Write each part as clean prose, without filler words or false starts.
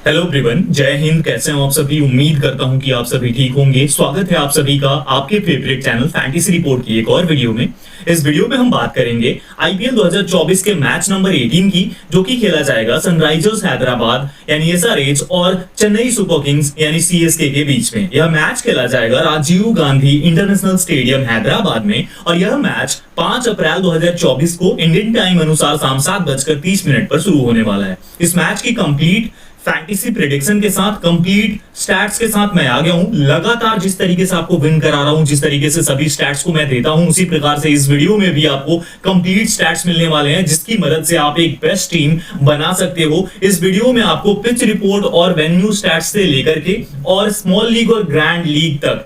Hello everyone, जय हिंद। कैसे हैं आप सभी? उम्मीद करता हूं कि आप सभी ठीक होंगे। स्वागत है आप सभी का आपके फेवरेट चैनल फैंटेसी रिपोर्ट की एक और वीडियो में। इस वीडियो में हम बात करेंगे आईपीएल 2024 के मैच नंबर 18 की, जो कि खेला जाएगा सनराइजर्स हैदराबाद यानी एसआरएच और चेन्नई सुपर किंग्स यानी सीएसके के बीच में। यह मैच खेला जाएगा राजीव गांधी इंटरनेशनल स्टेडियम हैदराबाद में और यह मैच 5 अप्रैल 2024 को इंडियन टाइम अनुसार शाम 7:30 पर शुरू होने वाला है। इस मैच की कंप्लीट फैंटेसी प्रेडिक्शन के साथ, कंप्लीट स्टैट्स के साथ मैं आ गया हूं। लगातार जिस तरीके से आपको विन करा रहा हूं, जिस तरीके से सभी स्टैट्स को मैं देता हूं, उसी प्रकार से इस वीडियो में भी आपको कंप्लीट स्टैट्स मिलने वाले हैं, जिसकी मदद से आप एक बेस्ट टीम बना सकते हो। इस वीडियो में आपको पिच रिपोर्ट और वेन्यू स्टैट्स से लेकर के और स्मॉल लीग और ग्रैंड लीग तक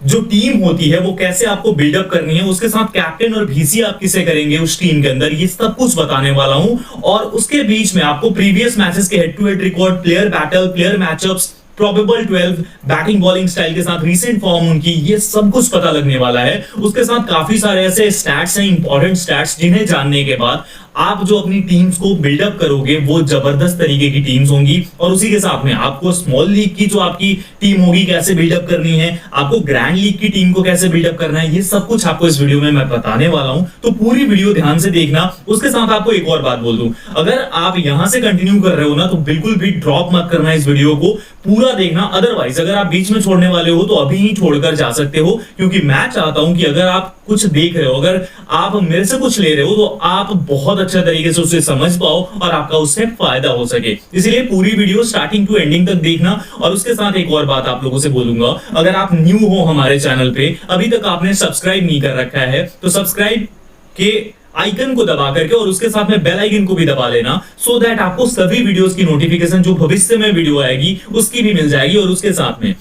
जो टीम होती है वो कैसे आपको बिल्डअप करनी है, उसके साथ कैप्टन और वीसी आप किसे करेंगे उस टीम के अंदर, ये सब कुछ बताने वाला हूं। और उसके बीच में आपको प्रीवियस मैचेस के head to head record, player battle, player matchups, probable 12 batting bowling style के साथ रीसेंट फॉर्म उनकी, ये सब कुछ पता लगने वाला है। उसके साथ काफी सारे ऐसे स्टैट्स हैं, इंपॉर्टेंट स्टैट्स, जिन्हें जानने के बाद आप जो अपनी टीम्स को बिल्डअप करोगे वो जबरदस्त तरीके की टीम्स होंगी। और उसी के साथ में आपको स्मॉल लीग की जो आपकी टीम होगी कैसे बिल्डअप करनी है, आपको ग्रैंड लीग की टीम को कैसे बिल्डअप करना है, ये सब कुछ आपको इस वीडियो में मैं बताने वाला हूं। तो पूरी वीडियो ध्यान से देखना। उसके साथ आपको एक और बात बोल दूं, अगर आप यहां से कंटिन्यू कर रहे हो ना तो बिल्कुल भी ड्रॉप मत करना, इस वीडियो को पूरा देखना। अदरवाइज अगर आप बीच में छोड़ने वाले हो तो अभी ही छोड़कर जा सकते हो, क्योंकि मैं चाहता हूं कि अगर आप कुछ देख रहे हो, अगर आप मेरे से कुछ ले रहे हो, तो आप बहुत अच्छे तरीके से उसे समझ पाओ और आपका उससे फायदा हो सके। इसलिए पूरी वीडियो स्टार्टिंग टू एंडिंग तक देखना। और उसके साथ एक और बात आप लोगों से बोलूंगा, अगर आप न्यू हो हमारे चैनल पे, अभी तक आपने सब्सक्राइब नहीं कर रखा है, तो सब्सक्राइब के आइकन को दबा करके और उसके साथ में बेल आइकन को भी दबा लेना, सो दैट आपको सभी वीडियोस की नोटिफिकेशन जो भविष्य में वीडियो आएगी उसकी भी मिल जाएगी। और उसके साथ में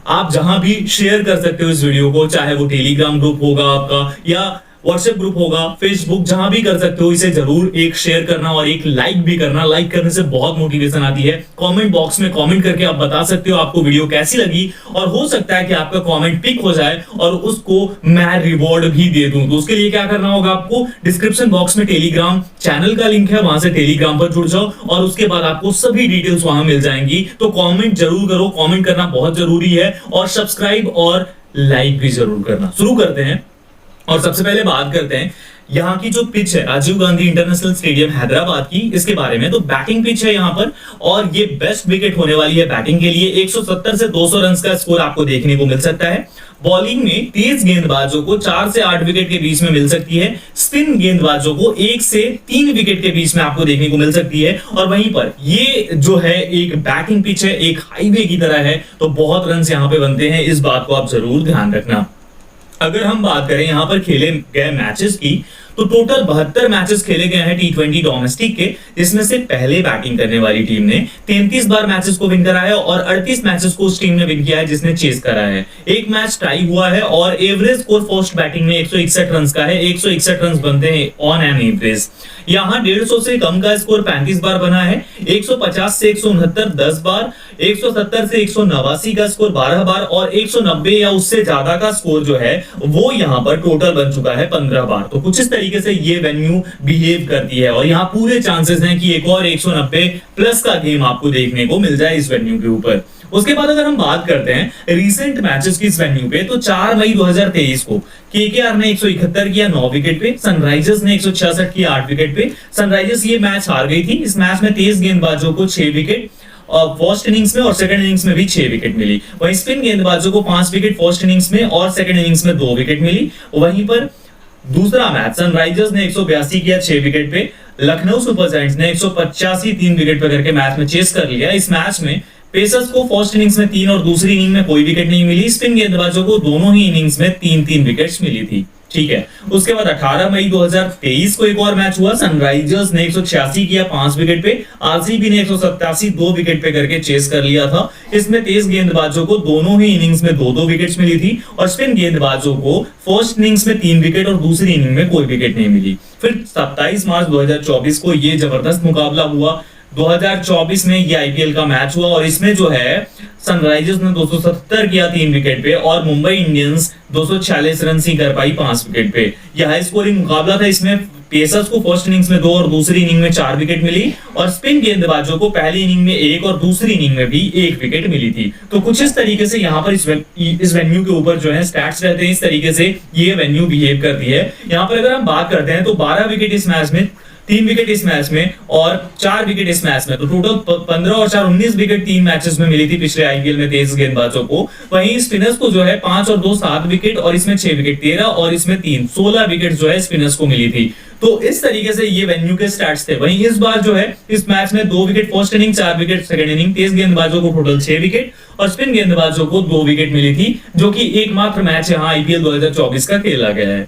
आप जहां भी शेयर कर सकते हो इस वीडियो को, चाहे वो टेलीग्राम ग्रुप होगा आपका या व्हाट्सएप ग्रुप होगा, फेसबुक, जहां भी कर सकते हो, इसे जरूर एक शेयर करना और एक लाइक भी करना। लाइक करने से बहुत मोटिवेशन आती है। कमेंट बॉक्स में कमेंट करके आप बता सकते हो आपको वीडियो कैसी लगी, और हो सकता है कि आपका कमेंट पिक हो जाए और उसको मैं रिवॉर्ड भी दे दूं। तो उसके लिए क्या करना होगा, आपको डिस्क्रिप्शन बॉक्स में टेलीग्राम चैनल का लिंक है, वहां से टेलीग्राम पर जुड़ जाओ और उसके बाद आपको सभी डिटेल्स वहां मिल जाएंगी। तो कमेंट जरूर करो, कमेंट करना बहुत जरूरी है, और सब्सक्राइब और लाइक भी जरूर करना। शुरू करते हैं और सबसे पहले बात करते हैं यहाँ की जो पिच है राजीव गांधी इंटरनेशनल स्टेडियम हैदराबाद की, इसके बारे में। तो बैटिंग पिच है यहाँ पर और ये बेस्ट विकेट होने वाली है बैटिंग के लिए। 170 से 200 रन का स्कोर आपको देखने को मिल सकता है। बॉलिंग में तेज गेंदबाजों को 4 से 8 विकेट के बीच में मिल सकती है। स्पिन गेंदबाजों को 1 से 3 विकेट के बीच में आपको देखने को मिल सकती है। और वहीं पर ये जो है एक बैटिंग पिच है, एक हाईवे की तरह है, तो बहुत रन यहाँ पे बनते हैं। इस बात को आप जरूर ध्यान रखना। अगर हम बात करें यहां पर खेले गए मैचेस की, तो टोटल 72 मैचेस खेले गए हैं T20 डोमेस्टिक के, जिसमें से पहले बैटिंग करने वाली टीम ने 33 बार मैचेस को विन करा है और 38 मैचेस को उस टीम ने विन किया है जिसने चेस करा है। एक मैच टाई हुआ है और एवरेज स्कोर फर्स्ट बैटिंग में 161 रन का है। 161 रन बनते हैं ऑन एन एवरेज। यहां 150 से कम का स्कोर 35 बार बना है। 150 से 169 10 बार, 170 से 189 का स्कोर 12 बार और 190 या उससे ज्यादा का स्कोर जो है वो यहां पर टोटल बन चुका है 15 बार। तो कुछ इस तरीके से ये वेन्यू बिहेव करती है और यहाँ पूरे चांसेस हैं कि एक और 190 प्लस का गेम आपको देखने को मिल जाए इस वेन्यू के ऊपर। उसके बाद अगर हम बात करते हैं रीसेंट मैचेस की इस वेन्यू पे, तो 4 मई 2023 को केकेआर ने 171 किया 9 विकेट पे, सनराइजर्स ने 166 किया 8 विकेट पे। सनराइजर्स ये मैच हार गई थी। इस मैच में तेज गेंदबाजों को 6 विकेट फर्स्ट इनिंग्स में और सेकंड इनिंग्स में भी 6 विकेट मिली। वहीं स्पिन गेंदबाजों को 5 विकेट फर्स्ट इनिंग्स में और सेकंड इनिंग्स में 2 विकेट मिली। वहीं पर दूसरा मैच सनराइजर्स ने 182 किया 6 विकेट पे, लखनऊ सुपर जायंट्स ने 185 3 विकेट पे करके मैच में चेस कर लिया। इस मैच में पेसर्स को फर्स्ट इनिंग्स में 3 और दूसरी इनिंग में कोई विकेट नहीं मिली। स्पिन गेंदबाजों को दोनों ही इनिंग्स में 3-3 विकेट्स मिली थी। ठीक है। उसके बाद 18 मई 2023 को एक और मैच हुआ। सनराइजर्स ने 186 किया 5 विकेट पे, आरसीबी ने 187 2 विकेट पे करके चेस कर लिया था। इसमें तेज गेंदबाजों को दोनों ही इनिंग्स में 2-2 विकेट्स मिली थी और स्पिन गेंदबाजों को फर्स्ट इनिंग्स में 3 विकेट और दूसरी इनिंग में कोई विकेट नहीं मिली। फिर 27 मार्च 2024 को ये जबरदस्त मुकाबला हुआ। 2024 में ये आईपीएल का मैच हुआ और इसमें जो है सनराइजर्स ने 277 किया 3 विकेट पे और मुंबई इंडियंस 246 रन ही कर पाई 5 विकेट पे। यह हाई स्कोरिंग मुकाबला था। इसमें पेसर्स को फर्स्ट इनिंग्स में 2 और दूसरी इनिंग में 4 विकेट मिली और स्पिन गेंदबाजों को पहली इनिंग में 1 और दूसरी इनिंग में भी 1 विकेट मिली थी। तो कुछ इस तरीके से यहाँ पर इस वेन्यू के ऊपर जो है स्टैट्स रहते हैं, इस तरीके से ये वेन्यू बिहेव करती है। यहाँ पर अगर हम बात करते हैं तो 12 विकेट इस मैच में, 3 विकेट इस मैच में और 4 विकेट इस मैच में, तो टोटल 15 और 4 19 विकेट 3 मैचेस में मिली थी पिछले आईपीएल में तेज गेंदबाजों को। वहीं स्पिनर्स को जो है 5 और 2 7 विकेट और इसमें 6 विकेट 13 और इसमें 3 16 विकेट जो है स्पिनर्स को मिली थी। तो इस तरीके से ये वेन्यू के स्टैट्स थे। वहीं इस बार जो है इस मैच में 2 wicket first inning, 4 wicket second inning, तेज गेंदबाजों को टोटल 6 विकेट और स्पिन गेंदबाजों को 2 विकेट मिली थी, जो कि एकमात्र मैच यहाँ आईपीएल 2024 का खेला गया है।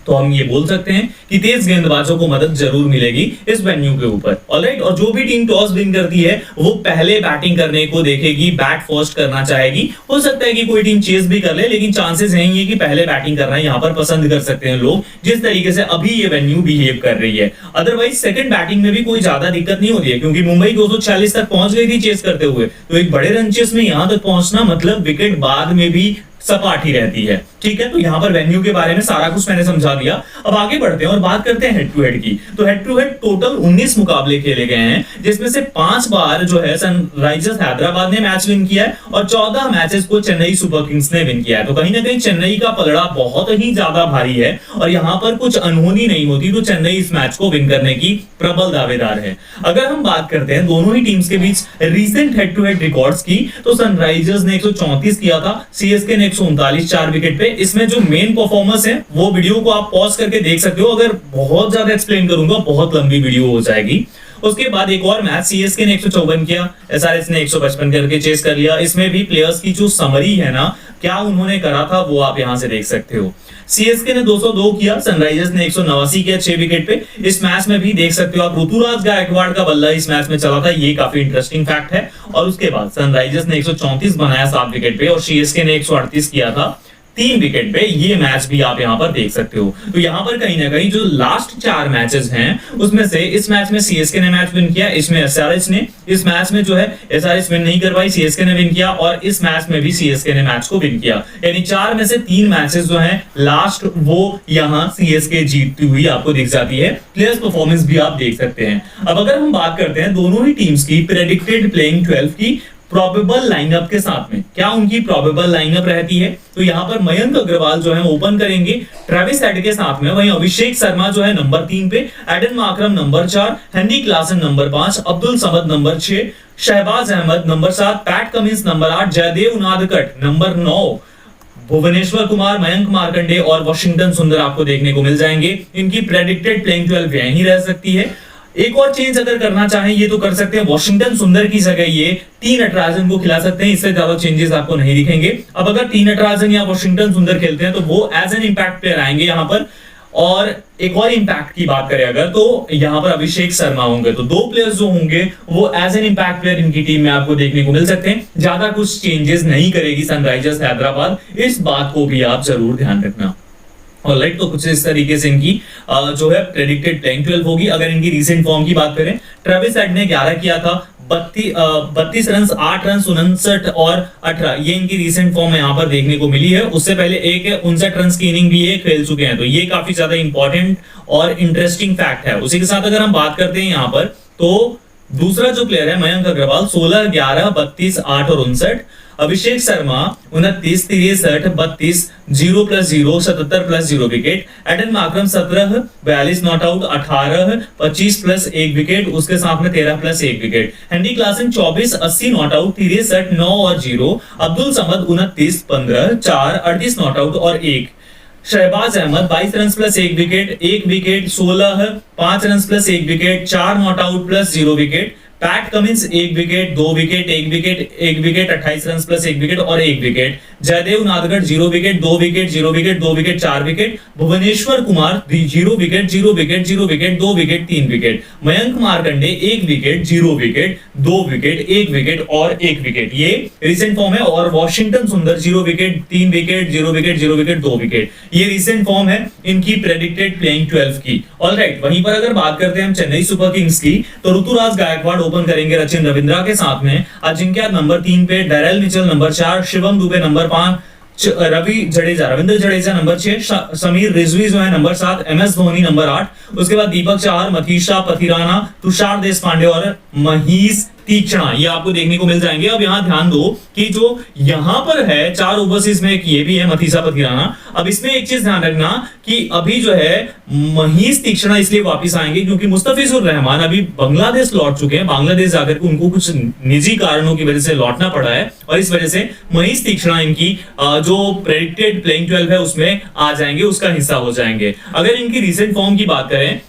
तो हम ये बोल सकते हैं कि तेज गेंदबाजों को मदद जरूर मिलेगी इस वेन्यू के ऊपर। ऑलराइट, और जो भी टीम टॉस विन करती है वो पहले बैटिंग करने को देखेगी, बैट फर्स्ट करना चाहेगी। हो सकता है कि कोई टीम चेस भी कर ले, लेकिन चांसेस हैं ये कि पहले बैटिंग करना यहाँ पर पसंद कर सकते हैं लोग, जिस तरीके से अभी ये वेन्यू बिहेव कर रही है। अदरवाइज सेकंड बैटिंग में भी कोई ज्यादा दिक्कत नहीं होती है, क्योंकि मुंबई 246 तक पहुंच गई थी चेस करते हुए। तो एक बड़े रन चेस में यहां तक पहुंचना मतलब विकेट बाद में भी सपाटी रहती है। ठीक है, तो यहाँ पर वेन्यू के बारे में सारा कुछ मैंने समझा दिया। अब आगे बढ़ते हैं और बात करते हैं हेड टू हेड की। तो हेड टू हेड टोटल 19 मुकाबले खेले गए हैं, जिसमें से 5 बार जो है सनराइजर्स हैदराबाद ने मैच विन किया है और 14 मैचेस को चेन्नई सुपर किंग्स ने विन किया है। तो कहीं ना कहीं चेन्नई का पलड़ा बहुत ही ज्यादा भारी है और यहाँ पर कुछ अनहोनी नहीं होती तो चेन्नई इस मैच को विन करने की प्रबल दावेदार है। अगर हम बात करते हैं दोनों ही टीम्स के बीच recent head to head records की, तो सनराइजर्स ने 134 किया था, सीएसके ने 139 4 विकेट पे। इसमें जो मेन परफॉर्मेंस है वो वीडियो को आप पॉज करके देख सकते हो। अगर बहुत ज्यादा एक्सप्लेन करूंगा बहुत लंबी वीडियो हो जाएगी। उसके बाद एक और मैच सीएसके ने 154 किया, एसआरएच ने 155 करके चेस कर लिया। इसमें भी प्लेयर्स की जो समरी है ना, क्या उन्होंने करा था वो आप यहां से देख सकते हो। सीएसके ने 202 किया, सनराइजर्स ने 189 किया 6 विकेट पे। इस मैच में भी देख सकते हो आप ऋतुराज गायकवाड़ का बल्ला इस मैच में चला था, ये काफी इंटरेस्टिंग फैक्ट है। और उसके बाद सनराइजर्स ने 134 बनाया 7 विकेट पे और सीएसके ने 138 किया था 3 विकेट पे। ये मैच भी आप यहां पर देख सकते हो। तो यहां पर कहीं ना कहीं जो लास्ट 4 मैचेस हैं उसमें से इस मैच में सीएसके ने मैच विन किया, इसमें एसआरएच ने, इस मैच में जो है एसआरएच विन नहीं कर पाई, सीएसके ने विन किया और इस मैच में भी सीएसके ने मैच को विन किया। यानी 4 में से 3 मैचेस जो हैं लास्ट वो यहां सीएसके जीतती हुई आपको दिख जाती है। प्लेयर्स परफॉर्मेंस भी आप देख सकते हैं। अब अगर हम बात करते हैं दोनों ही टीम्स की प्रेडिक्टेड प्लेइंग 12 की प्रोबेबल लाइनअप के साथ में, क्या उनकी प्रोबेबल लाइनअप रहती है, तो यहाँ पर मयंक अग्रवाल जो है ओपन करेंगे ट्रेविस हेड के साथ में। वहीं अभिषेक शर्मा जो है नंबर 3 पे, Aiden Markram number 4, Heinrich Klaasen number 5, Abdul Samad number 6, Shahbaz Ahmed number 7, Pat Cummins number 8, Jaydev Unadkat number 9, Bhuvneshwar Kumar, Mayank Markande और वॉशिंगटन सुंदर आपको देखने को मिल जाएंगे। इनकी प्रेडिक्टेड प्लेइंग 12 यहीं रह सकती है। एक और चेंज अगर करना चाहें ये तो कर सकते हैं, वॉशिंगटन सुंदर की जगह ये टी नटराजन को खिला सकते हैं, इससे ज्यादा चेंजेस आपको नहीं दिखेंगे। अब अगर टी नटराजन या वॉशिंगटन सुंदर खेलते हैं तो वो एज एन इंपैक्ट प्लेयर आएंगे यहाँ पर। और एक और इंपैक्ट की बात करें अगर, तो यहाँ पर अभिषेक शर्मा होंगे, तो 2 प्लेयर्स जो होंगे वो एज एन इंपैक्ट प्लेयर इनकी टीम में आपको देखने को मिल सकते हैं। ज्यादा कुछ चेंजेस नहीं करेगी सनराइजर्स हैदराबाद, इस बात को भी आप जरूर ध्यान रखना। ऑलराइट, तो कुछ इस तरीके से इनकी जो है प्रेडिक्टेड प्लेइंग 12 होगी। अगर इनकी रीसेंट फॉर्म की बात करें, ट्रेविस हेड ने 11 किया था, 32 रन, 8 रन, 59 और 18, ये इनकी रीसेंट फॉर्म यहाँ पर देखने को मिली है। उससे पहले एक 59 रन की इनिंग भी ये खेल चुके हैं, तो ये काफी ज्यादा इंपॉर्टेंट और इंटरेस्टिंग फैक्ट है। उसी के साथ अगर हम बात करते हैं यहाँ पर, तो दूसरा जो प्लेयर है मयंक अग्रवाल 16, 11, 32, 8 और 59, Abhishek Sharma 29, 63, 32, 0+0, 77+0 wicket, Aiden Markram 17, 42 not out, 18, 25+1 wicket, उसके साथ में 13+1 wicket, Heinrich Klaasen 24, 80 not out, 63, 9 और 0, अब्दुल समद 29, 15, 4, 38 नॉट आउट और 1, Shahbaz Ahmed 22 run plus 1 wicket, 1 wicket, 16, 5 run plus 1 wicket, 4 not out plus 0 wicket, Pat Cummins 1 wicket, 2 wicket, 1 wicket, 1 wicket, 28 run plus 1 wicket और 1 wicket, Jaydev Unadkat 0 wicket, 2 wicket, 0 wicket, 2 wicket, 4 wicket, Bhuvneshwar Kumar 0 wicket, 0 wicket, 0 wicket, 2 wicket, 3 wicket, Mayank Markande 1 wicket, 0 wicket, 2 wicket, 1 wicket और 1 wicket, ये recent form है। और वॉशिंगटन सुंदर 0 wicket, 3 wicket, 0 wicket, 0 wicket, 2 wicket, ये recent form है इनकी predicted playing 12 की। ऑलराइट, वहीं पर अगर बात करते हैं हम चेन्नई सुपर किंग्स की, तो ऋतुराज गायकवाड़ ओपन करेंगे रचिन रविंद्रा के साथ में, अजिंक्य नंबर 3 पे, Darrell Mitchell number 4, Shivam Dubey number 5, Ravindra Jadeja number 6, Sameer Rizvi जो है नंबर 7, MS धोनी नंबर 8, उसके बाद दीपक चाहर, मनीषा पथिराना, तुषार देशपांडे और महीश तीक्ष्णा, ये आपको देखने को मिल जाएंगे। अब यहाँ ध्यान दो कि जो यहाँ पर है 4 ओवरसीज में, ये भी है मनीषा पथिराना। अब इसमें एक चीज ध्यान रखना कि अभी जो है महीश तीक्ष्णा इसलिए वापस आएंगे क्योंकि मुस्तफिजुर रहमान अभी बांग्लादेश लौट चुके हैं। बांग्लादेश जाकर के उनको कुछ निजी कारणों की वजह से लौटना पड़ा है और इस वजह से महीश तीक्ष्णा इनकी जो प्रेडिक्टेड प्लेइंग 12 है उसमें आ जाएंगे, उसका हिस्सा हो जाएंगे। अगर इनकी रिसेंट फॉर्म की बात करें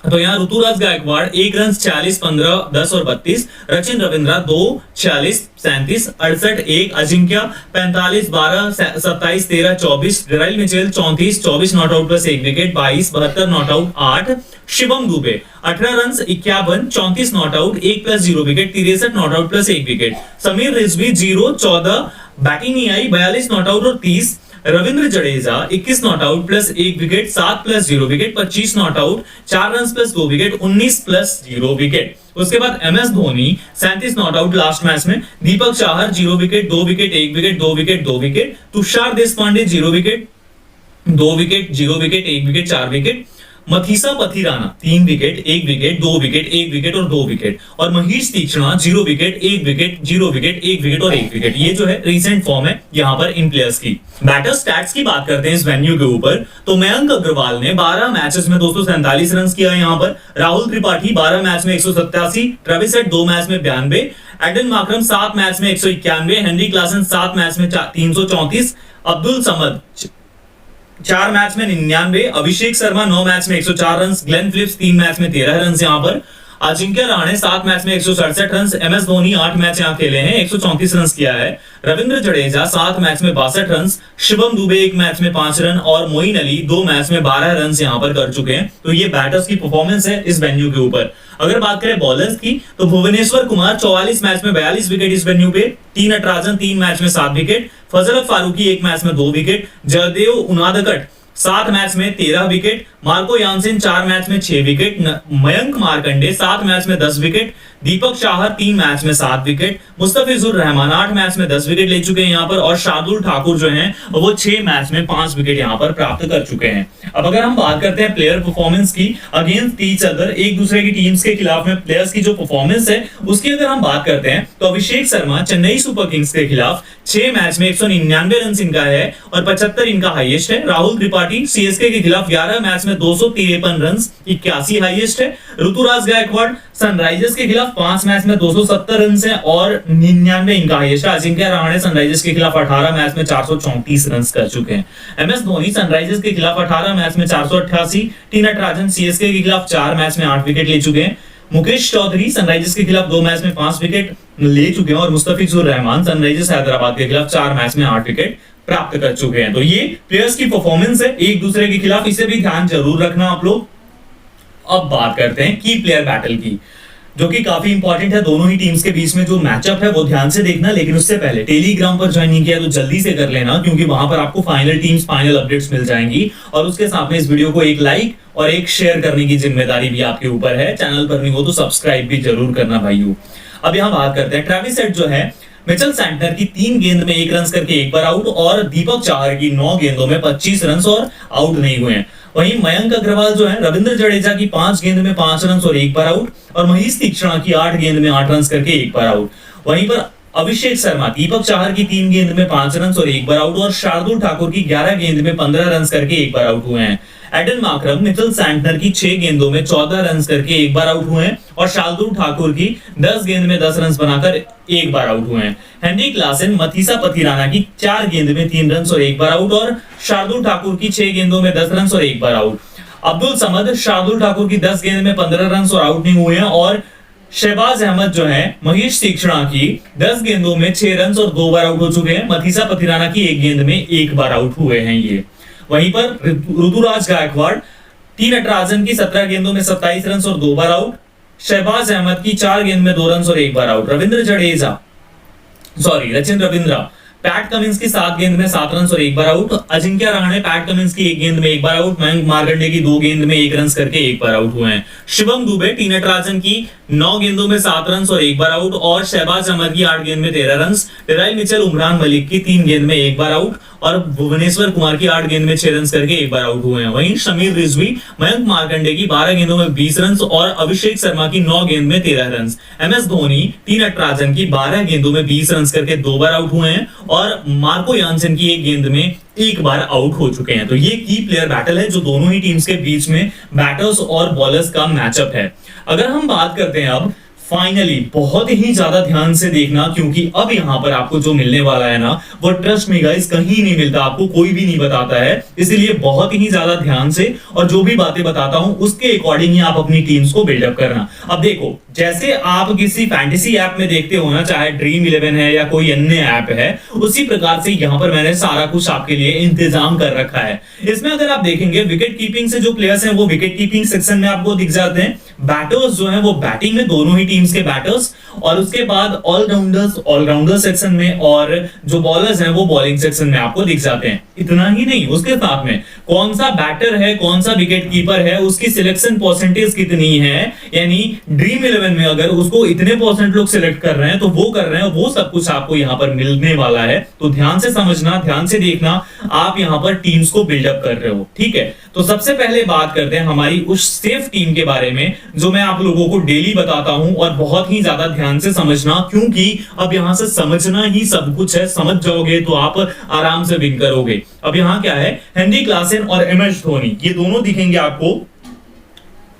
तो यहाँ ऋतुराज गायकवाड़ 1 रन 40, 15, 10 और 32, Rachin Ravindra 2, 46, 37, 68, 1, Ajinkya 45, 12, 27, 13, 24, Daryl Mitchell 34, 24 not out plus 1 wicket, 22, 72 not out 8, Shivam Dube 18 run 51, 34 not out 1 plus 0 wicket, 63 not out plus 1 wicket, Sameer Rizvi 0, 14 batting नहीं आई, 42 नॉट आउट और 30, Ravindra Jadeja 21 not out plus 1 wicket, 7 plus 0 wicket, 25 not out 4 run plus 2 wicket, 19 plus 0 wicket. उसके बाद MS Dhoni 37 not out last match में, Deepak Chahar 0 wicket, 2 wicket, 1 wicket, 2 wicket, 2 wicket, Tushar Deshpande 0 wicket, 2 wicket, 0 wicket, 1 wicket, 4 wicket, Matheesha Pathirana 3 wicket, 1 wicket, 2 wicket, 1 wicket और 2 wicket, और Maheesh Theekshana 0 wicket, 1 wicket, 0 wicket, 1 wicket और 1 wicket. ये जो है recent form है यहाँ पर इन प्लेयर्स की। बैटर स्टैट्स की बात करते हैं इस वेन्यू के ऊपर, तो मयंक अग्रवाल ने 12 मैचेस में 247 रन किया है यहाँ पर, राहुल त्रिपाठी 12 मैच में 187, ट्रेविस हेड 2 मैच में 92, एडन मार्करम 7 मैच में 191, हेनरी क्लासन 7 मैच में 334, अब्दुल समद 4 मैच में 99, अभिषेक शर्मा 9 मैच में 104 रन, ग्लेन फिलिप्स 3 मैच में 13 रन यहाँ पर, अजिंक्य रहाणे 7 मैच में 167 रन, MS धोनी 8 मैच यहाँ खेले हैं 134 रन किया है, रविंद्र जडेजा 7 मैच में 62 रन, शिवम दुबे 1 मैच में 5 रन और मोइन अली 2 मैच में 12 रन यहाँ पर कर चुके हैं। तो ये बैटर्स की परफॉर्मेंस है इस वेन्यू के ऊपर। अगर बात करें बॉलर्स की तो भुवनेश्वर कुमार 44 मैच में 42 विकेट इस वेन्यू पे, टी नटराजन 3 मैच में 7 विकेट, फजल फारूकी 1 मैच में 2 विकेट, जयदेव उनादकट 7 मैच में 13 विकेट, मार्को यानसेन 4 मैच में 6 विकेट, मयंक मार्कंडे 7 मैच में 10 विकेट, दीपक चाहर 3 मैच में 7 विकेट, मुस्तफिजुर रहमान 8 मैच में 10 विकेट ले चुके हैं यहाँ पर, और शार्दुल ठाकुर जो हैं वो 6 मैच में 5 विकेट यहाँ पर प्राप्त कर चुके हैं। अब अगर हम बात करते हैं प्लेयर परफॉर्मेंस की अगेंस्ट ईच अदर, एक दूसरे की टीम्स के खिलाफ में प्लेयर्स की जो परफॉर्मेंस है उसकी अगर हम बात करते हैं तो अभिषेक शर्मा चेन्नई सुपर किंग्स के खिलाफ 6 मैच में 199 रन इनका है और 75 इनका हाईएस्ट है। राहुल त्रिपाठी CSK के खिलाफ 11 मैच में 253 रन 81 हाईएस्ट है। ऋतुराज गायकवाड़ सनराइजर्स के खिलाफ 5 मैच में 270 रन है और 99 इनका हाईएस्ट है। अजिंक्य रहाणे सनराइजर्स के खिलाफ 18 मैच में 434 रन कर चुके हैं। MS धोनी सनराइजर्स के खिलाफ 18 मैच में 488, टी नटराजन CSK के खिलाफ 4 मैच में 8 विकेट ले चुके हैं, मुकेश चौधरी सनराइजर्स के खिलाफ 2 मैच में 5 विकेट ले चुके हैं और मुस्तफिजुर रहमान सनराइजर्स हैदराबाद के खिलाफ 4 मैच में 8 विकेट प्राप्त कर चुके हैं। तो ये प्लेयर्स की परफॉर्मेंस है एक दूसरे के खिलाफ, इसे भी ध्यान जरूर रखना आप लोग। अब बात करते हैं की प्लेयर बैटल की, जो कि काफी इंपॉर्टेंट है। दोनों ही टीम्स के बीच में जो मैचअप है वो ध्यान से देखना, लेकिन उससे पहले टेलीग्राम पर ज्वाइन नहीं किया तो जल्दी से कर लेना, क्योंकि वहां पर आपको फाइनल टीम्स फाइनल अपडेट्स मिल जाएंगी। और उसके साथ में इस वीडियो को एक लाइक और एक शेयर करने की जिम्मेदारी भी आपके ऊपर है। चैनल पर नहीं हो तो सब्सक्राइब भी जरूर करना भाइयों। अब यहाँ बात करते हैं ट्रेविस हेड जो है मिचेल सैंटनर की 3 गेंद में 1 रन करके 1 बार आउट, और दीपक चाहर की 9 गेंदों में 25 रन और आउट नहीं हुए हैं। वहीं मयंक अग्रवाल जो है रविंद्र जडेजा की 5 गेंद में 5 रन और 1 बार आउट, और महीश तीक्ष्णा की 8 गेंद में 8 रन करके 1 बार आउट। वहीं पर अभिषेक शर्मा दीपक चाहर की 3 गेंद में 5 रन और 1 बार आउट, और शार्दुल ठाकुर की 11 गेंद में 15 रन करके 1 बार आउट हुए हैं। एडन मार्करम मिचेल सैंटनर की 6 गेंदों में 14 रन करके 1 बार आउट हुए हैं, और शार्दुल ठाकुर की 10 गेंद में 10 रन बनाकर 1 बार आउट हुए हैं। हेनरी क्लासन मनीषा पथिराना की 4 गेंद में 3 रन और 1 बार आउट, और शार्दुल ठाकुर की 6 गेंदों में 10 रन और 1 बार आउट। अब्दुल समद शार्दुल ठाकुर की 10 गेंद में 15 रन और आउट नहीं हुए हैं, और शहबाज अहमद जो है महीश तीक्ष्णा की 10 गेंदों में 6 रन और 2 बार आउट हो चुके हैं। मनीषा पथिराना की 1 गेंद में 1 बार आउट हुए हैं ये। वहीं पर ऋतुराज गायकवाड़ टी नटराजन की 17 गेंदों में 27 रन और 2 बार आउट, शहबाज अहमद की 4 गेंद में 2 रन और 1 बार out, Rachin Ravindra Pat Cummins की 7 गेंद में 7 रन और 1 बार out. Ajinkya Rahane Pat Cummins की 1 गेंद में 1 बार आउट। मयंक मार्कंडे की 2 गेंद में 1 रन करके 1 बार आउट हुए हैं। शिवम दुबे टी नटराजन की 9 गेंदों में 7 रन और 1 बार आउट और शहबाज अहमद की 8 गेंद में 13 रन। डेराइल मिचेल उमरान मलिक की 3 गेंद में 1 बार आउट और भुवनेश्वर कुमार की 8 गेंद में 6 रन करके 1 बार आउट हुए हैं। वहीं शमीर रिजवी मयंक मार्कंडे की 12 गेंदों में 20 रन और अभिषेक शर्मा की 9 गेंद में 13 run. MS Dhoni T Natarajan की 12 गेंदों में 20 रन करके 2 बार आउट हुए हैं और मार्को यानसन की 1 गेंद में 1 बार आउट हो चुके हैं। तो ये की प्लेयर बैटल है जो दोनों ही टीम्स के बीच में बैटर्स और बॉलर्स का मैचअप है। अगर हम बात करते हैं अब फाइनली, बहुत ही ज्यादा ध्यान से देखना क्योंकि अब यहां पर आपको जो मिलने वाला है ना वो ट्रस्ट मी गाइस कहीं नहीं मिलता, आपको कोई भी नहीं बताता है, इसलिए बहुत ही ज्यादा ध्यान से और जो भी बातें बताता हूं उसके अकॉर्डिंग ही आप अपनी टीम्स को बिल्डअप करना। अब देखो, जैसे आप किसी फैंटेसी ऐप में देखते हो ना, चाहे ड्रीम 11 है या कोई अन्य ऐप है, उसी प्रकार से यहां पर मैंने सारा कुछ आपके लिए इंतजाम कर रखा है। इसमें अगर आप देखेंगे विकेट कीपिंग से जो प्लेयर्स हैं वो विकेट कीपिंग सेक्शन में आपको दिख जाते हैं। बैटर्स जो है वो बैटिंग में दोनों ही टीम्स के बैटर्स, और उसके बाद ऑलराउंडर सेक्शन में, और जो बॉलर्स हैं वो बॉलिंग सेक्शन में आपको दिख जाते हैं। इतना ही नहीं, उसके साथ में कौन सा बैटर है, कौन सा विकेट कीपर है, उसकी सिलेक्शन परसेंटेज कितनी है, यानी ड्रीम 11 में अगर उसको इतने परसेंट लोग सिलेक्ट कर रहे हैं तो वो कर रहे हैं, वो सब कुछ आपको यहाँ पर मिलने वाला है। तो ध्यान से समझना, ध्यान से देखना, आप यहाँ पर टीम्स को बिल्डअप कर रहे हो, ठीक है। तो सबसे पहले बात करते हैं हमारी उस सेफ टीम के बारे में जो मैं आप लोगों को डेली बताता हूं, और बहुत ही ज्यादा ध्यान से समझना क्योंकि अब यहां से समझना ही सब कुछ है। समझ जाओगे तो आप आराम से विन करोगे। अब यहां क्या है, हेनरी क्लासन और एमएस धोनी ये दोनों दिखेंगे आपको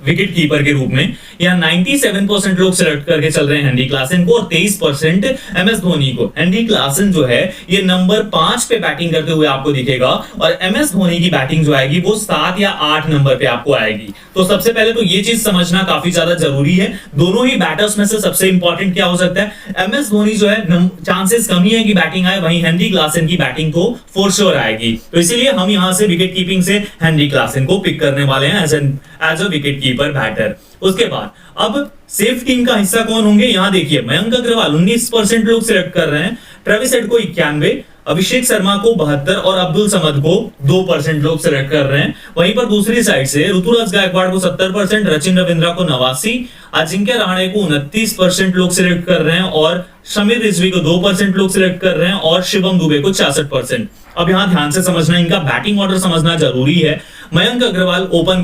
विकेट कीपर के रूप में। यहाँ 97% लोग सिलेक्ट करके चल रहे हैं हेनरी क्लासन को और 23% एमएस धोनी को। हेनरी क्लासन जो है ये नंबर 5 पे बैटिंग करते हुए आपको दिखेगा और एमएस धोनी की बैटिंग जो आएगी वो 7 या 8 नंबर पे आपको आएगी। तो सबसे पहले तो ये चीज समझना काफी ज्यादा जरूरी है। दोनों ही बैटर्स में से सबसे इंपॉर्टेंट क्या हो सकता है, एमएस धोनी जो है चांसेस कम ही है कि बैटिंग आए, वहीं हेनरी क्लासन की बैटिंग तो फॉर श्योर आएगी। तो इसीलिए हम यहाँ से विकेट कीपिंग से हेनरी क्लासन को पिक करने वाले हैं as a wicket keeper batter. उसके बाद अब सेफ टीम का हिस्सा कौन होंगे, यहां देखिए मयंक अग्रवाल 19% लोग सिलेक्ट कर रहे हैं, ट्रेविस हेड को 91, अभिषेक शर्मा को 72 और अब्दुल समद को 2% लोग सिलेक्ट कर रहे हैं। वहीं पर दूसरी साइड से ऋतुराज गायकवाड़ को 70%, रचिन रविंद्रा को 89, अजिंक्य रहाणे को 29% लोग सिलेक्ट कर रहे हैं और शमीर रिजवी को 2% लोग सिलेक्ट कर रहे हैं और शिवम दुबे को 66%। अब यहां ध्यान से समझना, इनका बैटिंग ऑर्डर समझना जरूरी है। मयंक अग्रवाल ओपन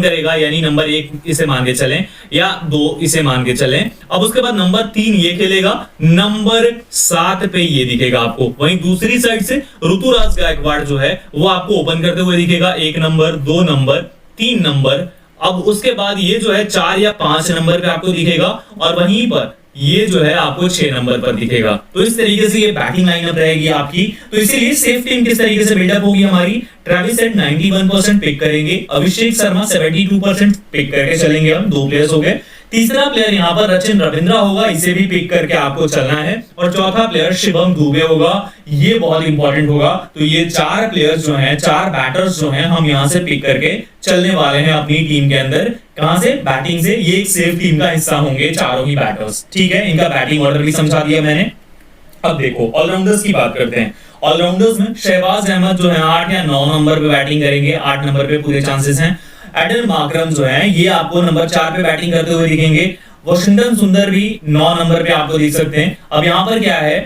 करेगा यानी नंबर 1 इसे मान के चलें या 2 इसे मान के चलें। अब उसके बाद नंबर 3 ये खेलेगा, नंबर 7 पे ये दिखेगा आपको। वहीं दूसरी साइड से ऋतुराज गायकवाड़ जो है वो आपको ओपन करते हुए दिखेगा, 1 नंबर, 2 नंबर, 3 नंबर। अब उसके बाद ये जो है 4 या 5 नंबर पे आपको दिखेगा और वहीं पर ये जो है आपको 6 नंबर पर दिखेगा। तो इस तरीके से ये बैटिंग लाइनअप रहेगी आपकी। तो इसीलिए सेफ टीम किस तरीके से बिल्डअप होगी हमारी, ट्रेविस हेड 91% पिक करेंगे, अभिषेक शर्मा 72% पिक करके चलेंगे। हम 2 प्लेयर्स हो गए। तीसरा प्लेयर यहाँ पर रचिन रविंद्रा होगा, इसे भी पिक करके आपको चलना है। और चौथा प्लेयर शिवम दुबे होगा, ये बहुत इंपॉर्टेंट होगा। तो ये 4 प्लेयर्स जो हैं, 4 बैटर्स जो हैं, हम यहाँ से पिक करके चलने वाले हैं अपनी टीम के अंदर। कहां से, बैटिंग से। ये एक सेफ टीम का हिस्सा होंगे चारों ही बैटर्स, ठीक है। इनका बैटिंग ऑर्डर भी समझा दिया मैंने। अब देखो ऑलराउंडर्स की बात करते हैं। ऑलराउंडर्स में शहबाज अहमद जो है 8 या 9 नंबर पे बैटिंग करेंगे, 8 नंबर पे पूरे चांसेस हैं। एडन मार्करम जो है ये आपको नंबर 4 पे बैटिंग करते हुए दिखेंगे। वॉशिंगटन सुंदर भी 9 नंबर पे आपको दिख सकते हैं। अब यहाँ पर क्या है,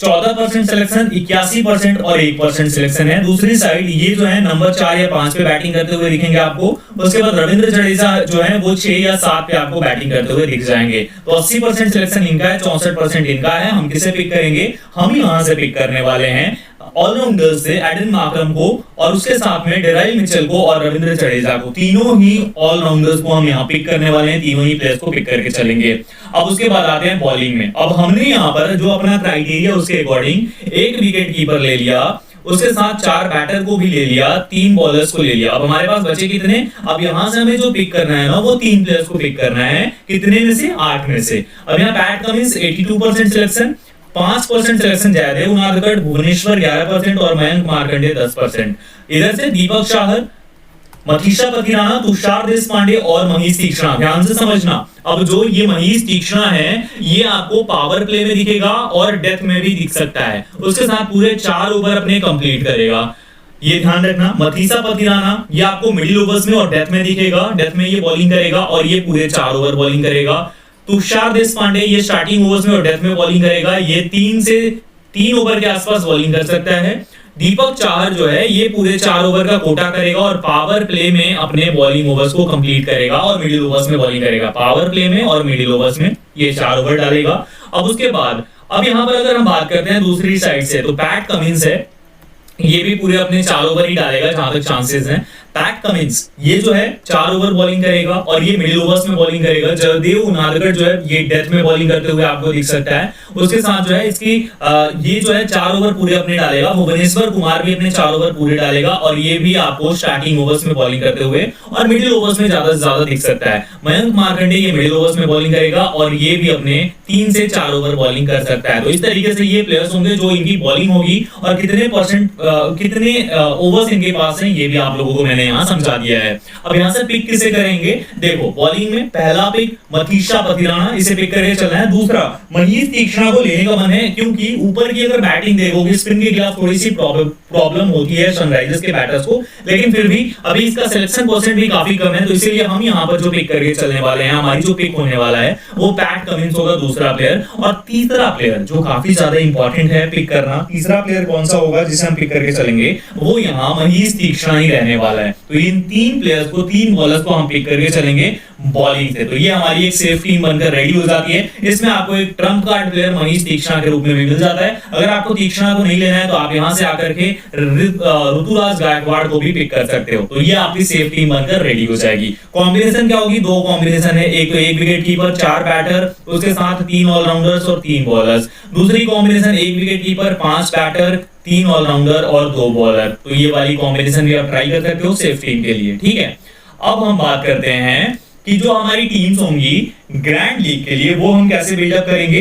14% सिलेक्शन, 81% और 1% सिलेक्शन है। दूसरी साइड ये जो है नंबर 4 या 5 पे बैटिंग करते हुए दिखेंगे आपको। उसके बाद रविंद्र जडेजा जो है वो 6 या 7 पे आपको बैटिंग करते हुए दिख जाएंगे। तो 80% सिलेक्शन इनका है, 64% इनका है। हम किसे पिक करेंगे, हम यहां से पिक करने वाले हैं ऑलराउंडर्स से एडन मार्करम को और उसके साथ में डेराइल मिचेल को और रविंद्र जडेजा को। तीनों ही ऑलराउंडर्स को हम यहाँ पिक करने वाले हैं, तीनों ही प्लेयर्स को पिक करके चलेंगे। अब उसके बाद आते हैं बॉलिंग में। अब हमने यहाँ पर जो अपना क्राइटेरिया उसके अकॉर्डिंग 1 विकेट कीपर ले लिया, उसके साथ 4 बैटर को भी ले लिया, 3 बॉलर्स को ले लिया। अब हमारे पास बचे कितने, अब यहां से हमें जो पिक करना है ना वो 3 प्लेयर्स को पिक करना है। कितने में से, 8 में से। अब यहाँ Pat Cummins 82% selection, 5% selection Jaydev Unadkat, Bhuvneshwar 11% और मयंक मार्कंडे 10%। इधर से दीपक चाहर मनीषा पथिराना, तुषार देशपांडे और मनीष तीक्ष्णा। ध्यान से समझना, अब जो ये मनीष तीक्ष्णा है ये आपको पावर प्ले में दिखेगा और डेथ में भी दिख सकता है। उसके साथ पूरे 4 ओवर अपने कंप्लीट करेगा, ये ध्यान रखना। मनीषा पथिराना ये आपको मिडिल ओवर्स में और डेथ में दिखेगा, डेथ में ये बॉलिंग करेगा और ये पूरे 4 ओवर बॉलिंग करेगा। तुषार देशपांडे ये स्टार्टिंग ओवर्स में और डेथ में बॉलिंग करेगा, ये 3 ओवर के आसपास बॉलिंग कर सकता है। दीपक चाहर जो है ये पूरे 4 ओवर का कोटा करेगा और पावर प्ले में अपने बॉलिंग ओवर्स को कंप्लीट करेगा और मिडिल ओवर्स में बॉलिंग करेगा। पावर प्ले में और मिडिल ओवर्स में ये 4 ओवर डालेगा। अब उसके बाद अब यहां पर अगर हम बात करते हैं दूसरी साइड से, तो पैट कमिंस है, ये भी पूरे अपने 4 ओवर ही डालेगा जहां तक चांसेस हैं। पैट कमिंस ये जो है 4 ओवर बॉलिंग करेगा और ये मिडिल ओवर्स में बॉलिंग करेगा। जयदेव उनादकट जो है ये डेथ में बॉलिंग करते हुए आपको दिख सकता है। उसके साथ जो है इसकी ये जो है 4 ओवर पूरे अपने डालेगा। भुवनेश्वर कुमार भी अपने 4 ओवर पूरे डालेगा और ये भी आपको स्टार्टिंग ओवर्स में बॉलिंग करते हुए और मिडिल ओवर्स में ज्यादा से ज्यादा दिख सकता है। मयंक मार्कंडे ये मिडिल ओवर्स में बॉलिंग करेगा और ये भी अपने 3 से 4 ओवर बॉलिंग कर सकता है। तो इस तरीके से ये प्लेयर्स होंगे जो इनकी बॉलिंग होगी और कितने ओवर्स इनके पास हैं ये भी आप लोगों को मैंने यहाँ समझा दिया है। अब यहाँ से पिक किसे करेंगे, देखो बॉलिंग में पहला पिक मनीषा पथिराना, इसे पिक करके चलना है। दूसरा मनीष तीक्ष्णा को लेने का मन है क्योंकि ऊपर की अगर बैटिंग देखोगे स्पिन के खिलाफ थोड़ी सी प्रॉब्लम होती है सनराइजर्स के बैटर्स को, लेकिन फिर भी अभी इसका सिलेक्शन परसेंट भी काफी कम है, तो इसीलिए हम यहाँ पर जो पिक करके चलने वाले हैं, हमारी जो पिक होने वाला है वो पैट कमिंस होगा दूसरा प्लेयर। और तीसरा प्लेयर जो काफी ज्यादा इंपॉर्टेंट है पिक करना, तीसरा प्लेयर कौन सा होगा जिसे हम पिक करके चलेंगे, वो यहाँ मनीष तीक्ष्णा ही रहने वाला है। तो इन 3 प्लेयर्स को, 3 बॉलर्स को हम पिक करके चलेंगे बॉलिंग से। तो ये हमारी एक सेफ टीम बनकर रेडी हो जाती है। इसमें आपको एक ट्रम्प कार्ड प्लेयर मनीष तीक्ष्णा के रूप में मिल जाता है। अगर आपको तीक्ष्णा को नहीं लेना है तो आप यहां से आकर के ऋतुराज गायकवाड़ को भी पिक कर सकते हो। तो ये आपकी सेफ टीम बनकर रेडी हो जाएगी। कॉम्बिनेशन क्या होगी, 2 कॉम्बिनेशन है, एक तो 1 विकेट कीपर 4 बैटर, उसके साथ 3 ऑलराउंडर्स और 3 बॉलर्स। दूसरी combination 1 wicket keeper 5 batter 3 allrounder और 2 बॉलर। तो ये वाली कॉम्बिनेशन भी आप ट्राई कर सकते हो सेफ टीम के लिए, ठीक है। अब हम बात करते हैं कि जो हमारी टीम्स होंगी ग्रैंड लीग के लिए वो हम कैसे बिल्डअप करेंगे।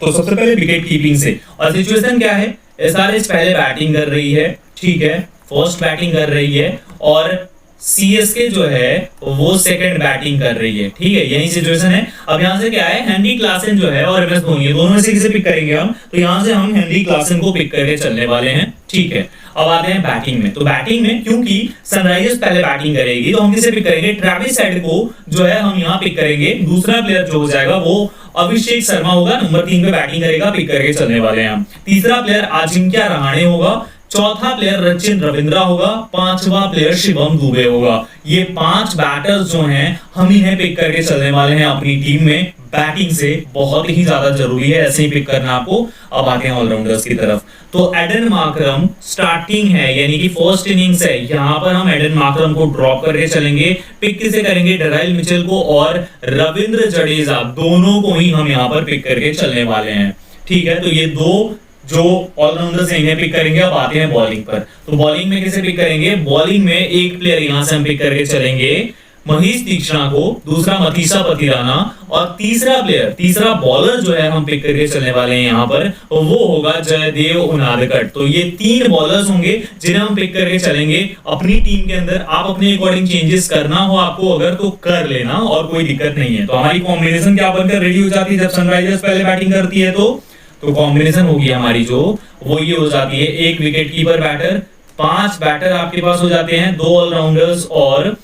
तो सबसे पहले विकेट कीपिंग से, और सिचुएशन क्या है, एसआरएच पहले बैटिंग कर रही है, ठीक है, फर्स्ट बैटिंग कर रही है और सीएसके जो है वो सेकंड बैटिंग कर रही है, ठीक है, यही सिचुएशन है। अब यहां से क्या है, हेनरी क्लासन जो है और एमएस धोनी, दोनों में से किसे पिक करेंगे हम, तो यहां से हम हेनरी क्लासन को पिक करके चलने वाले हैं, ठीक है। अब आते हैं बैटिंग में, तो बैटिंग में क्योंकि सनराइजर्स पहले बैटिंग करेगी तो हम किसे पिक करेंगे, ट्रेविस हेड को जो है हम यहाँ पिक करेंगे। दूसरा प्लेयर जो हो जाएगा वो अभिषेक शर्मा होगा, नंबर 3 पे बैटिंग करेगा, पिक करके चलने वाले हैं हम। तीसरा प्लेयर अजिंक्य रहाणे होगा, चौथा प्लेयर रचिन रविंद्रा होगा, 5वां प्लेयर शिवम दुबे होगा। ये 5 बैटर्स जो हैं हम इन्हें पिक करके चलने वाले हैं अपनी टीम में। बैटिंग से बहुत ही ज्यादा जरूरी है ऐसे ही पिक करना आपको। अब आते हैं ऑलराउंडर्स की तरफ, तो एडन मार्करम स्टार्टिंग है यानी कि फर्स्ट इनिंग्स है, यहाँ पर हम एडन मार्करम को ड्रॉप करके चलेंगे। पिक किसे करेंगे, डेराइल मिचेल को और रविंद्र जडेजा, दोनों को ही हम यहाँ पर पिक करके चलने वाले हैं, ठीक है। तो ये 2 जो ऑलराउंडर्स हैं इन्हें पिक करेंगे। अब आते हैं बॉलिंग पर, तो बॉलिंग में किसे पिक करेंगे, बॉलिंग में एक प्लेयर यहां से हम पिक करके चलेंगे मनीष तीक्ष्णा को, दूसरा मनीषा पथिराना और तीसरा बॉलर जो है हम पिक करके चलने वाले हैं यहाँ पर, वो होगा जयदेव उनादकट। तो ये 3 बॉलर्स होंगे जिन्हें हम पिक करके चलेंगे अपनी टीम के अंदर। आप अपने अकॉर्डिंग चेंजेस करना हो आपको अगर तो कर लेना और कोई दिक्कत नहीं है। तो हमारी कॉम्बिनेशन क्या बनकर रेडी हो जाती है जब सनराइजर्स पहले बैटिंग करती है, तो कॉम्बिनेशन होगी हमारी जो वो ये हो जाती है, 1 विकेट कीपर बैटर, 5 बैटर आपके पास हो जाते हैं, 2 ऑलराउंडर्स और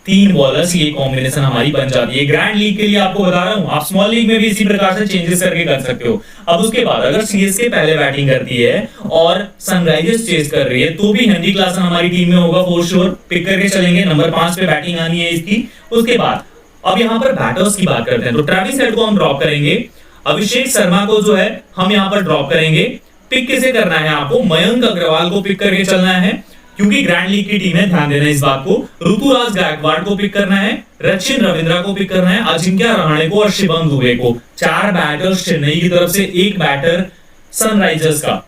3 बॉलर्स। ये कॉम्बिनेशन हमारी बन जाती है। ग्रैंड लीग के लिए आपको बता रहा हूं, आप स्मॉल लीग में भी इसी प्रकार से चेंजेस करके कर सकते हो। अब उसके बाद अगर सीएसके पहले बैटिंग करती है और सनराइजर्स चेस कर रही है तो भी हेनरी क्लासन हमारी टीम में होगा फॉर श्योर, पिक करके चलेंगे। नंबर 5 पे बैटिंग आनी है इसकी। उसके बाद अब यहाँ पर बैटर्स की बात करते हैं, तो ट्रेविस हेड को हम ड्रॉप करेंगे, अभिषेक शर्मा को जो है हम यहाँ पर ड्रॉप करेंगे। पिक किसे करना है आपको, मयंक अग्रवाल को पिक करके चलना है क्योंकि ग्रैंड लीग की टीम है, ध्यान देना इस बात को। ऋतुराज गायकवाड़ को पिक करना है, रचिन रविंद्रा को पिक करना है, अजिंक्य रहाणे को और शिवम दुबे को। 4 बैटर्स चेन्नई की तरफ से, 1 बैटर सनराइजर्स का।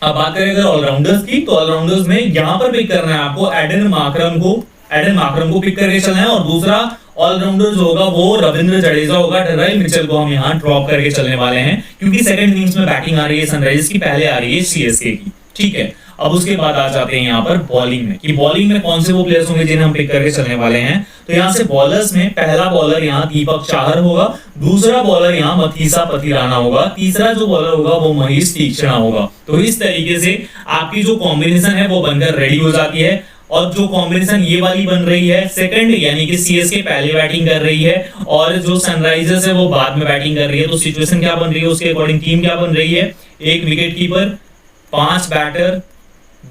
अब बात करें अगर ऑलराउंडर्स की, तो ऑलराउंडर्स में यहां पर पिक करना है आपको एडन मार्करम को पिक करके चलना है और दूसरा ऑलराउंडर जो होगा वो रविंद्र जडेजा होगा। डेराइल मिचेल को हम यहाँ ड्रॉप करके चलने वाले हैं क्योंकि सेकंड इनिंग्स में बैटिंग आ रही है सनराइजर्स की, पहले आ रही है सीएसके की, ठीक है। अब उसके बाद आ जाते हैं यहाँ पर बॉलिंग में कि बॉलिंग में कौन से वो प्लेयर्स होंगे जिन्हें हम पिक करके चलने वाले हैं। तो यहाँ से बॉलर्स में पहला बॉलर यहाँ दीपक चाहर होगा, दूसरा बॉलर यहाँ मथीसा पथिराना होगा, तीसरा जो बॉलर होगा वो महेश तीक्ष्णा होगा। तो इस तरीके से आपकी जो कॉम्बिनेशन है वो बनकर रेडी हो जाती है। और जो कॉम्बिनेशन ये वाली बन रही है सेकंड, यानी कि सीएसके पहले बैटिंग कर रही है और जो सनराइजर्स है वो बाद में बैटिंग कर रही है। तो सिचुएशन क्या बन रही है उसके अकॉर्डिंग टीम क्या बन रही है, एक विकेट कीपर, 5 बैटर,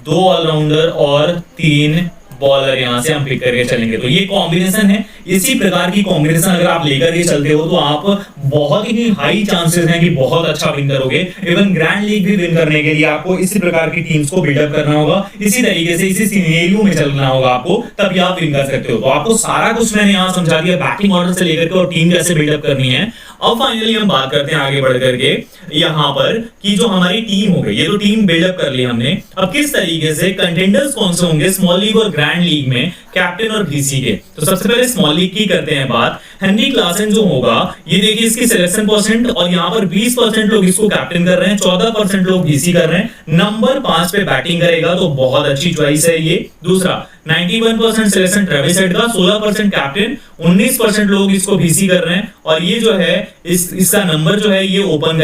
2 ऑलराउंडर और 3 बॉलर यहां से हम पिक करके चलेंगे। तो ये कॉम्बिनेशन है। इसी प्रकार की कॉम्बिनेशन अगर आप लेकर के चलते हो तो आप बहुत ही हाई चांसेस हैं कि बहुत अच्छा विन करोगे। इवन ग्रैंड लीग भी विन करने के लिए आपको इसी प्रकार की टीम्स को बिल्डअप करना होगा, इसी तरीके से इसी सिनेरियो में चलना होगा आपको, तभी आप विन कर सकते हो। तो आपको सारा कुछ मैंने यहाँ समझा दिया, बैटिंग ऑर्डर से लेकर के और टीम कैसे बिल्डअप करनी है। अब फाइनली हम बात करते हैं आगे बढ़ करके यहाँ पर कि जो हमारी टीम हो गई, ये तो टीम बिल्डअप कर ली हमने। अब किस तरीके से कंटेंडर्स कौन से होंगे स्मॉल लीग और ग्रैंड लीग में, कैप्टन और वीसी के। तो सबसे पहले स्मॉल लीग की करते हैं बात। हेनरी क्लासन जो होगा, ये देखिए इसकी सिलेक्शन परसेंट, और यहाँ पर 20% लोग इसको कैप्टन कर रहे हैं, 14% लोग वीसी कर रहे हैं। नंबर 5 पे बैटिंग करेगा तो बहुत अच्छी चॉइस है ये। दूसरा 91% सिलेक्शन ट्रेविस हेड का, 16% कैप्टन, 19% लोग इसको वीसी कर रहे हैं। और ये जो है इसका नंबर जो है ये ओपन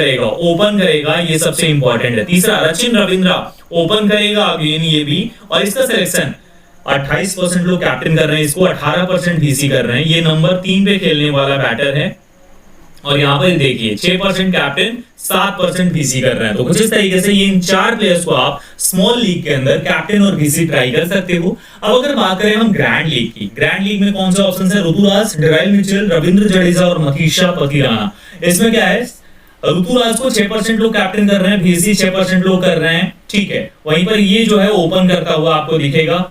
करेगा, ये सबसे इंपॉर्टेंट है। तीसरा रचिन रविंद्रा ओपन करेगा अगेन ये भी, और इसका सिलेक्शन 28% लोग कैप्टन कर रहे हैं इसको, 18% वीसी कर रहे हैं। ये नंबर 3 पे खेलने वाला बैटर है। और यहाँ पर देखिए 6% कैप्टन, 7% वीसी कर रहे हैं। तो कुछ इस तरीके से ये इन 4 प्लेयर्स को आप स्मॉल लीग के अंदर कैप्टन और वीसी ट्राई कर सकते हो। अब अगर बात करें हम ग्रैंड लीग की, ग्रैंड लीग में कौन से ऑप्शन है, ऋतुराज, डेराइल मिचेल, रविंद्र जडेजा और मथीसा पथिराना। इसमें क्या है, ऋतुराज को 6% लोग कैप्टन कर रहे हैं, वीसी 6% लोग कर रहे हैं, ठीक है। वहीं पर ये जो है ओपन करता हुआ आपको दिखेगा।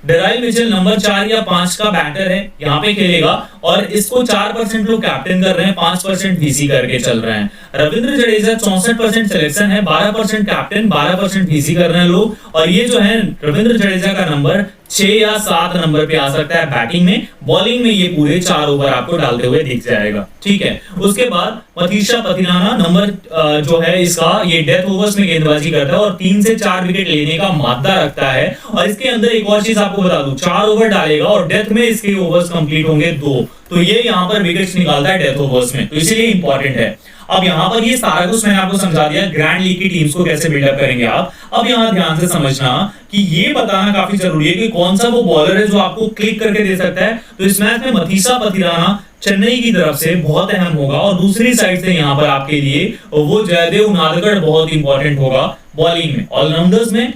डेराइल मिचेल नंबर 4 या 5 का बैटर है, यहाँ पे खेलेगा और इसको 4% लोग कैप्टन कर रहे हैं, 5% वीसी करके चल रहे हैं। रविंद्र जडेजा 64% सिलेक्शन है, 12% कैप्टन, 12% वीसी कर रहे हैं लोग। और ये जो है रविंद्र जडेजा का नंबर 6 या 7 नंबर पे आ सकता है बैटिंग में। बॉलिंग में ये पूरे 4 ओवर आपको डालते हुए दिख जाएगा, ठीक है। उसके बाद मथीसा पथिराना नंबर जो है इसका, ये डेथ ओवर्स में गेंदबाजी करता है और 3 से 4 विकेट लेने का मादा रखता है। और इसके अंदर एक और चीज आपको बता दूं, 4 ओवर डालेगा और डेथ में इसके ओवर्स कंप्लीट होंगे 2, तो ये यहाँ पर विकेट्स निकालता है डेथ ओवर्स में, तो इसीलिए इंपॉर्टेंट है। अब यहाँ पर ये सारा कुछ मैंने आपको समझा दिया, ग्रैंड लीग की टीम्स को कैसे बिल्डअप करेंगे आप। अब यहाँ ध्यान से समझना कि ये बताना काफी जरूरी है कि कौन सा वो बॉलर है जो आपको क्लिक करके दे सकता है। तो इस मैच में मथीसा पथिराना चेन्नई की तरफ से बहुत अहम होगा, और दूसरी साइड से यहाँ पर आपके लिए वो जयदेव नादगढ़ बहुत इंपॉर्टेंट होगा बॉलिंग में। ऑलराउंडर्स में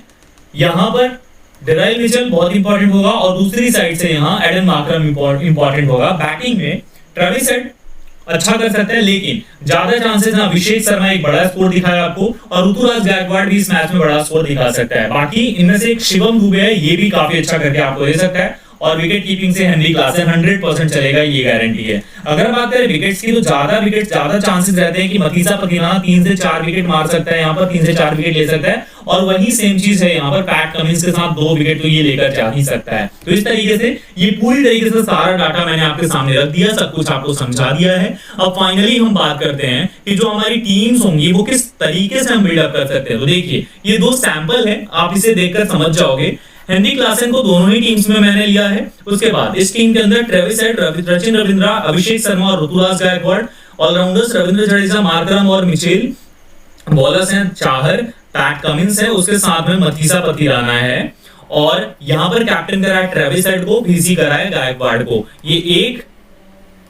यहाँ पर डेराइल मिचेल बहुत इंपॉर्टेंट होगा, और दूसरी साइड से यहाँ एडन मार्करम इंपॉर्टेंट होगा। बैटिंग में ट्रेविस हेड अच्छा कर सकते हैं, लेकिन ज्यादा चांसेस ना अभिषेक शर्मा एक बड़ा स्कोर दिखाया आपको, और ऋतुराज गायकवाड़ भी इस मैच में बड़ा स्कोर दिखा सकता है। बाकी इनमें से एक शिवम दुबे है, ये भी काफी अच्छा करके आपको दे सकता है। और विकेट कीपिंग से हेनरी क्लासन 100% चलेगा, ये गारंटी है। अगर बात करें विकेट्स की, तो ज्यादा चांसेस रहते हैं कि मथीसा पथिराना 3 से 4 विकेट मार सकता है, यहाँ पर 3 से 4 विकेट ले सकता है। और वही सेम चीज है यहाँ पर पैट कमिंस के साथ 2 विकेट तो ये लेकर जा ही सकता है। तो इस तरीके से ये पूरी तरीके से सारा डाटा मैंने आपके सामने रख दिया, सब कुछ आपको समझा दिया है। अब फाइनली हम बात करते हैं कि जो हमारी टीम्स होंगी वो किस तरीके से हम बिल्डअप कर सकते हैं। तो देखिए ये 2 सैंपल है, आप इसे देखकर समझ जाओगे। हेनरी क्लासन को दोनों ही टीम्स में मैंने लिया है। उसके बाद इस टीम के अंदर ट्रेविस हेड, रचिन रविंद्रा, अभिषेक शर्मा और ऋतुराज गायकवाड़। ऑलराउंडर्स रविंद्र जडेजा, मार्करम और मिचेल। बॉलर्स हैं चाहर, पैट कमिंस है, उसके साथ में मथीसा पथिराना है। और यहां पर कैप्टन करा है ट्रेविस हेड को, वीसी करा है गायकवाड़ को। ये 1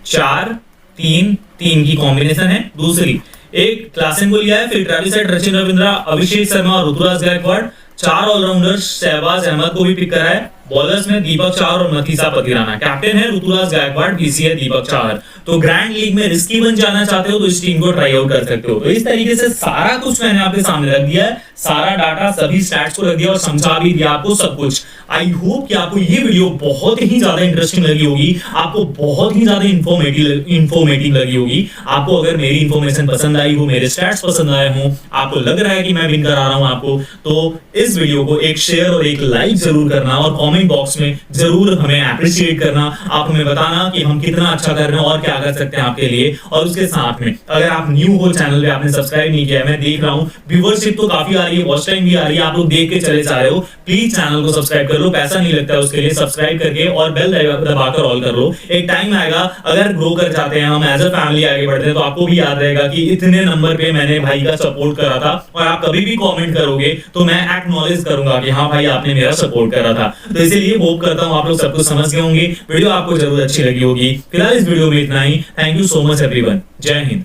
4 3 3 की कॉम्बिनेशन है। दूसरी एक क्लासन को लिया है, फिर ट्रेविस हेड, रचिन रविंद्रा, अभिषेक शर्मा और ऋतुराज गायकवाड़। 4 ऑलराउंडर्स शहबाज अहमद को भी पिक करा है। बॉलर्स में दीपक चाहर और मथीसा पथिराना। कैप्टन है ऋतुराज गायकवाड़, वीसी है दीपक चाहर। तो ग्रैंड लीग में रिस्की बन जाना चाहते हो तो इस टीम को ट्राई आउट कर सकते हो। तो इस तरीके से सारा कुछ मैंने आपके सामने रख दिया है, सारा डाटा, सभी स्टैट्स को रख दिया और समझा भी दिया आपको सब कुछ। आई होप कि आपको ये वीडियो बहुत ही ज्यादा इंटरेस्टिंग लगी होगी, आपको बहुत ही ज्यादा इंफॉर्मेटिव लगी होगी। आपको अगर मेरी इंफॉर्मेशन पसंद आई हो, मेरे स्टैट्स पसंद आए हो, आपको लग रहा है कि मैं विन करा रहा हूं आपको, तो इस वीडियो को एक शेयर और एक लाइक जरूर करना और कमेंट बॉक्स में जरूर हमें अप्रिशिएट करना, आप हमें बताना कि हम कितना अच्छा कर रहे हैं और क्या कर सकते हैं आपके लिए। और उसके साथ में अगर आप न्यू हो चैनल पे, आपने सब्सक्राइब नहीं किया है, मैं देख रहा हूं व्यूअरशिप तो काफी आ रही है, वॉच टाइम भी आ रही है, आप लोग देख के चले जा रहे हो, प्लीज चैनल को सब्सक्राइब कर लो, पैसा नहीं लगता है उसके लिए, सब्सक्राइब करके और बेल दबाकर ऑल कर लो। एक टाइम आएगा अगर ग्रो कर जाते हैं हम, एज अ फैमिली आगे बढ़ते हैं, तो आपको भी याद रहेगा कि इतने नंबर पे मैंने भाई का सपोर्ट करा था, और आप कभी भी कमेंट करोगे तो मैं एक्नॉलेज करूंगा कि हाँ भाई आपने मेरा सपोर्ट करा था। तो इसीलिए होप करता हूं आप लोग सब कुछ समझ गए होंगे, वीडियो आपको जरूर अच्छी लगी होगी। फिलहाल इस वीडियो में इतना ही। Thank you so much everyone, जय हिंद।